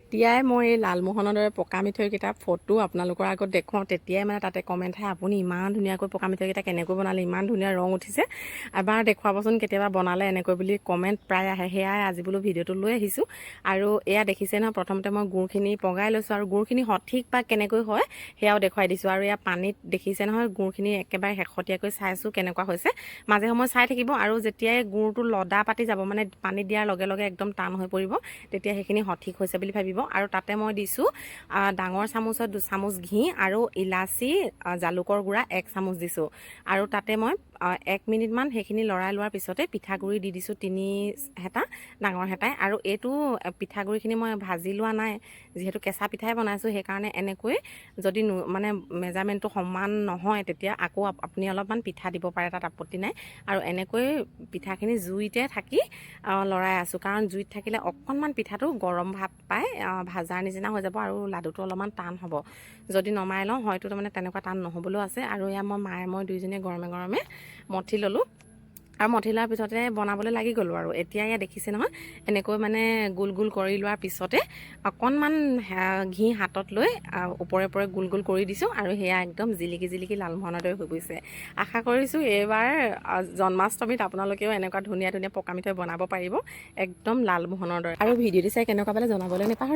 যেতিয়াই মই এই লালমোহনৰ দৰে পকা মিঠৈকেইটা ফটো আপোনালোকৰ আগত দেখুৱাওঁ তেতিয়াই মানে তাতে কমেণ্ট আহে, আপুনি ইমান ধুনীয়াকৈ পকা মিঠৈকেইটা কেনেকৈ বনালে, ইমান ধুনীয়া ৰং উঠিছে, এবাৰ দেখুৱাবচোন কেতিয়াবা বনালে এনেকৈ বুলি কমেণ্ট প্ৰায় আহে। সেয়াই আজি বোলো ভিডিঅ'টো লৈ আহিছোঁ। আৰু এয়া দেখিছে নহয়, প্ৰথমতে মই গুড়খিনি পগাই লৈছোঁ আৰু গুড়খিনি সঠিক বা কেনেকৈ হয় সেয়াও দেখুৱাই দিছোঁ। আৰু এয়া পানীত দেখিছে নহয়, গুড়খিনি একেবাৰে শেহতীয়াকৈ চাইছোঁ কেনেকুৱা হৈছে। মাজে সময়ে চাই থাকিব আৰু যেতিয়াই গুড়টো লদা পাতি যাব, মানে পানী দিয়াৰ লগে লগে একদম টান হৈ পৰিব, তেতিয়া সেইখিনি সঠিক হৈছে বুলি ভাবিব। আৰু তাতে মই দিছোঁ ডাঙৰ চামুচত 2 চামুচ ঘি আৰু ইলাচি জালুকৰ গুড়া 1 চামুচ দিছোঁ। আৰু তাতে মই 1 মিনিটমান সেইখিনি লৰাই লোৱাৰ পিছতে পিঠাগুড়ি দি দিছোঁ 3 হেতা ডাঙৰ হেতাই। আৰু এইটো পিঠাগুড়িখিনি মই ভাজি লোৱা নাই, যিহেতু কেঁচা পিঠাই বনাইছোঁ, সেইকাৰণে এনেকৈ যদি মানে মেজাৰমেণ্টটো সমান নহয় তেতিয়া আকৌ আপুনি অলপমান পিঠা দিব পাৰে, তাত আপত্তি নাই। আৰু এনেকৈ পিঠাখিনি জুইতে থাকি লৰাই আছোঁ, কাৰণ জুইত থাকিলে অকণমান পিঠাটো গৰম ভাৱ পায়, ভাজাৰ নিচিনা হৈ যাব আৰু লাডুটো অলপমান টান হ'ব। যদি নমাই লওঁ হয়তো তাৰমানে তেনেকুৱা টান নহ'বলৈও আছে। আৰু এয়া মই দুইজনীয়ে গৰমে গৰমে মঠি ল'লোঁ আৰু মঠি লোৱাৰ পিছতে বনাবলৈ লাগি গ'লোঁ। আৰু এতিয়া এয়া দেখিছে নহয়, এনেকৈ মানে গোল গোল কৰি লোৱাৰ পিছতে অকণমান ঘি হাতত লৈ ওপৰে ওপৰে গোল গোল কৰি দিছোঁ। আৰু সেয়া একদম জিলিকি জিলিকি লালমোহনৰ দৰে হৈ গৈছে। আশা কৰিছোঁ এইবাৰ জন্মাষ্টমীত আপোনালোকেও এনেকুৱা ধুনীয়া ধুনীয়া পকা মিঠৈ বনাব পাৰিব, একদম লালমোহনৰ দৰে। আৰু ভিডিঅ'টো চাই কেনেকুৱা পালে জনাবলৈ নাপাহৰিব।